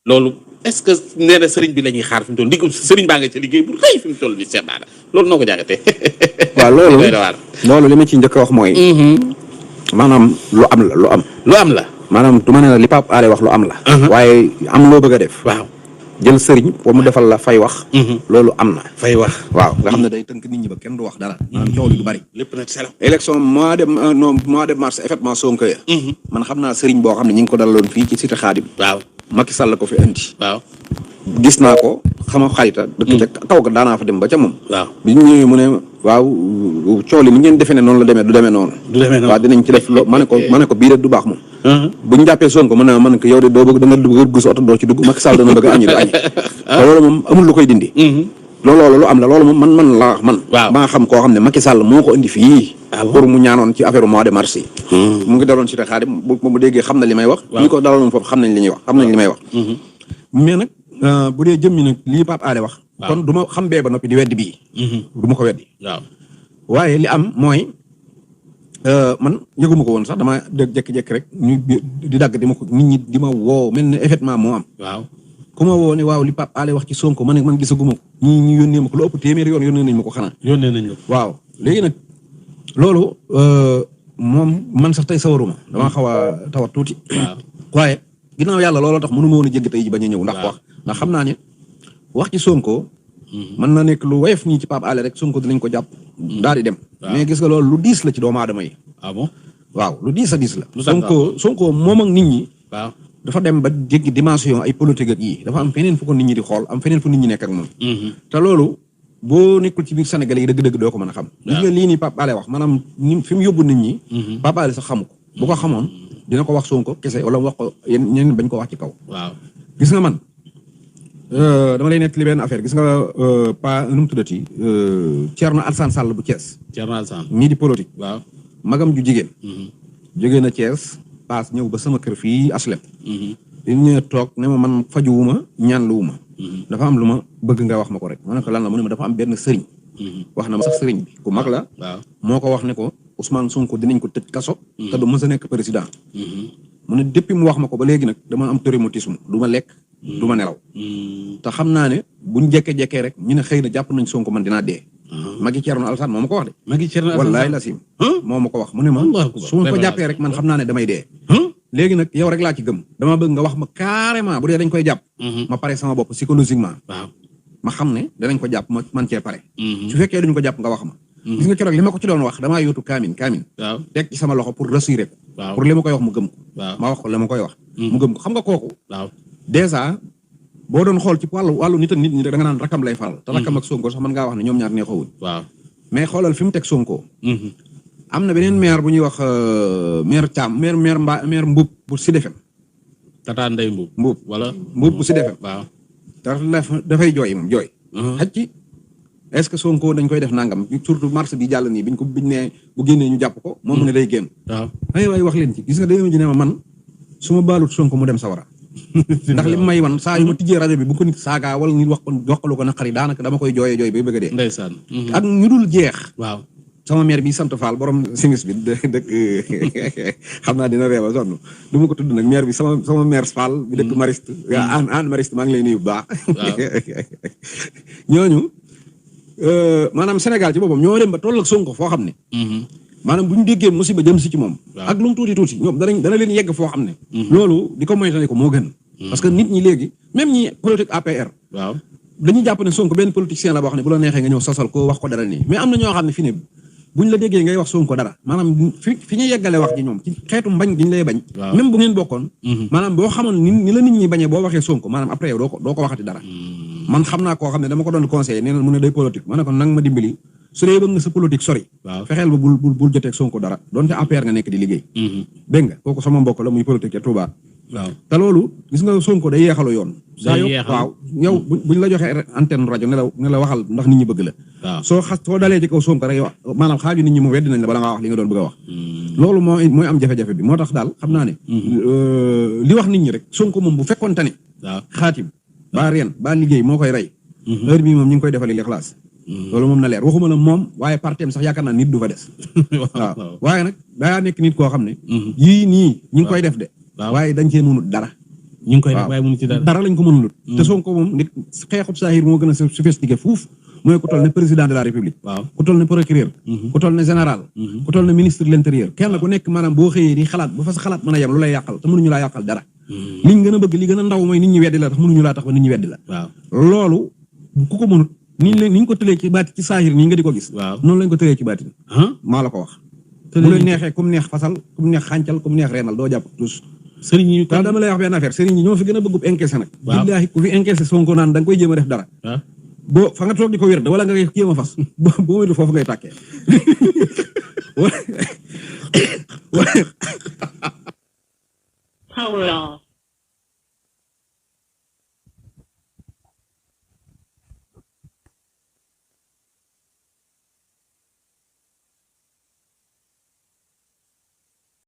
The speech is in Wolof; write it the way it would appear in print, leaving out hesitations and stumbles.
loolu est-ce que nee na sëriñ bi la ñuy xaar fi mu toll liggéey sëriñ baa nga ca liggéey bu rëy fi mu toll nii seet naa loolu noo ko jàngatee. waaw loolu li ma ci njëkk a wax mooy. maanaam lu am la lu am. lu am la. maanaam du ma ne la li Pape Alé wax lu am la. waaye am loo bëgg a def. waaw jël sëriñ pour mu defal la fay wax. loolu am na. fay wax waaw nga xam ne day tënk nit ñi ba kenn du wax dara. maanaam coow li du bari. lépp nag selo. élection mois de mars effectivement Sonko ya man xam naa sëriñ boo xam ne ñi ngi ko dalaloon fii ci cité Xaadim. waaw Macky Sall ko fi indi. waaw gis naa ko xama xarita dëkk ca kaw ga daanaa fa dem ba ca moom. waaw bi ñu ñëwee mu ne waaw coow li ni ngeen defee ne noonu la demee du demee noonu. waaw dinañ ci def ma ne ko bii de du baax moom. bu ñu jàppee Sonko man ko yow de doo bëgg da nga dugg sa oto doo ci dugg Macky Sall dana bëgg a añi du añi. te loolu moom amul lu koy dindi. loolu lu am la loolu moom man laa wax man. waaw maa xam koo xam ne Macky Sall moo ko indi fii. pour mu ñaanoon ci affaire mois de mars yi. mu ngi daloon ci te Xaadim bu déggee xam na li may wax. ñu ko daloon foofu xam nañ li ñuy wax xam nañ li may wax. mais nag bu dee jëmmi nag lii Pape Alé wax. kon du ma xam bee ba noppi di weddi bii. du ma ko weddi. waaw waaye li am mooy man yëguma ko woon sax dama jékki-jékki rek ñu di dagg di ma ko nit ñi di ma woo mel ne effectivement moo am. waaw ku ma woo ne waaw li Pape Alé wax ci Sonko man gisaguma ko. ñi yónnee ma ko lu ëpp téeméeri yoon yónnee nañ ma ko xanaa. yónnee nañ la waaw léegi nag loolu moom man sax tey sawaruma dama xaw a tawat tuuti. waaye ginnaaw yàlla looloo tax mënu ma woon a jéggi tey ji bañ a ñëw. ndax xam naa ne wax ci Sonko. mën na nekk lu woyof nii ci Pape Alé rek Sonko dinañ ko jàpp. daal di dem. mais gis nga loolu lu diis la ci doomu aadama yi. ah bon waaw lu diis a diis la. Sonko moom ak nit ñi. waaw dafa dem ba jéggi dimension ay politique ak yii dafa am feneen fu ko nit ñi di xool am feneen fu nit ñi nekk ak moom. te loolu boo nekkul ci biir Sénégal yi dëgg-dëgg doo ko mën a xam. gis nga lii nii Pape Alé wax maanaam ni fi mu yóbbu nit ñi. Pape Alé sax xamu ko. bu ko xamoon dina ko wax Sonko kese wala wax ko ñeneen bañ ko wax ci kaw. waaw gis nga man. dama lay nekk li benn affaire gis nga nu mu tuddati Thierno Alassane Sall bu Thiès. Thierno Alassane ñii di politique. waaw magam ju jigéen. jógee na Thiès paas ñëw ba sama kër fii Aslem. bi ñu ñëwee toog ne ma man fajuwuma ñaan luwuma. dafa am lu ma bëgg nga wax ma ko rek ma ne ko lan la mu ne ma dafa am benn sëriñ. wax na ma sax sëriñ bi ku mag la. waaw moo ko wax ne ko Ousmane Sonko dinañ ko tëj kaso. te du mës a nekk président. mu ne depuis mu wax ma ko ba léegi nag dama am traumatisme du ma lekk. du ma nelaw. te xam naa ne buñ jekkee rek ñu ne xëy na jàpp nañ Sonko man dinaa dee. magi Thierno Alassane moo ma ko wax de. magi Thierno Alassane wallaay lasim moo ma ko wax mu ne ma su ma ko jàppee rek man xam naa ne damay dee. léegi nag yow rek laa ci gëm. dama bëgg nga wax ma carrément bu dee dañ koy jàpp. ma pare sama bopp psychologiquement. waaw ma xam ne danañ ko jàpp ma man cee pare. su fekkee duñ ko jàpp nga wax ma. gis nga keroog li ma ko ci doon wax damaa yóotu kaamin. waaw teg ci sama loxo pour rassurer ko. waaw pour li ma koy wax mu gëm ko. waaw ma wax ko la ma koy wax. mu gëm ko xam nga kooku. waaw dèjà boo doon xool ci wàllu nit ñi da nga naan rakam lay faral. te rakam ak Sonko sax mën ngaa wax ne ñoom ñaar neexoowuñ. waaw mais xoolal fi mu teg Sonko. am na beneen maire bu ñuy wax maire Thiam maire Mbuub bu Sud FM. Tata Ndeye Mbuub. Mbuub wala Mbuub bu Sud FM. waaw dafay jooy moom jooy. xaj ci est-ce que Sonko dañ koy def nangam surtout mars bi jàll nii biñ ne bu génnee ñu jàpp ko. moom mu ne day génn. waaw ay waay wax leen ci gis nga day ji ne ma man su ma baalut Sonko mu dem sawara ndax li may wan saa yu ma tijjee rajo bi bu ko nit saaga wala nit wax ko lu ko naqari daanaka dama koy jooyee jooy bay bëgg a dee. ndeysaan. ak ñu dul jeex. waaw sama maire bi sant Fall borom simis bi dëkk xam naa dina reeba sonn du ma ko tudd nag maire bi sama maire Fall bi dëkk Mariste an Mariste maa ngi lay nuyu bu baax. ñooñu maanaam Sénégal ci boppam ñoo dem ba toll ak Sonko foo xam ne. maanaam bu ñu déggee musiba jëm si ci moom. ak lu mu tuuti ñoom dana leen yegg foo xam ne. loolu di ko moytane ko moo gën. parce que nit ñi léegi même ñi politique APR. waaw dañuy jàpp ne Sonko benn politicien la boo xam ne bu la neexee nga ñëw sosal ko wax ko dara nii mais am na ñoo xam ne fi ne buñ la déggee ngay wax Sonko dara maanaam fi ñu yeggale wax ji ñoom ci xeetu mbañ gi ñu lay bañ. même bu ngeen bokkoon. maanaam boo xamoon ni la nit ñi bañee boo waxee Sonko maanaam après yow doo ko waxati dara. man xam naa koo xam ne dama ko doon conseillé nee na mu ne day politique ma ne ko nang ma dimbali su dee bëgg nga sa politique sori. waaw fexeel ba bul jotee ak Sonko dara donte APR nga nekk di liggéey. dégg nga kooku sama mbokk la muy politique ca Touba. waaw te loolu gis nga Sonko day yeexalu yoon. waaw yow buñ la joxee antenne rajo ne la waxal ndax nit ñi bëgg la. waaw soo dalee ci kaw Sonko rek yow maanaam xaaju nit ñi mu weddi nañ la bala ngaa wax li nga doon bëgg a wax. loolu mooy am jafe-jafe bi moo tax daal xam naa ne. li wax nit ñi rek Sonko moom bu fekkoonte ne. waaw xaatim baa reen baa liggéey moo koy rey. heure bii moom ñu ngi koy defali l'Ikhlas. loolu moom na leer waxuma la moom waaye partem sax yaakaar naa nit du fa des. waaw waaye nag daa nekk nit koo xam ne. yii nii ñu ngi koy def de. waaye dañ cee mënut dara. ñu ngi koy def waaye mënu ci dara. dara lañ ko mënul. te Sonko moom nit xeexub saahir moo gën a sophistiqué fuuf mooy ku toll ne président de la république. waaw ku toll ne procureur. ku toll ne général. ku toll ne ministre de l'intérieur. kenn ku nekk maanaam boo xëyee di xalaat ba fa sa xalaat mën a yem lu lay yàqal te mënuñu laa yàqal dara. liñ gën a bëgg li gën a ndaw mooy nit ñi weddi la tax mënuñu laa tax ba nit ñi weddi la. waaw loolu ku ko mënut ni ñu ko tëlee ci baati ci saahir nii nga di ko gis. waaw noonu lañ ko tëlee ci baati. maa la ko wax. bu la neexee kum neex fasal kum neex xàncal kum neex reenal doo jàpp tous. sëriñ yi waaw dama lay wax benn affaire sëriñ yi ñoo fi gën a bëggub encaissé nag. waaw billaahi ku fi encaissé Sonko naan da nga koy jéem a def dara. boo fa nga toog di ko wér wala nga koy jéem a fas boo wéru foofu ngay tàkkee. Power off.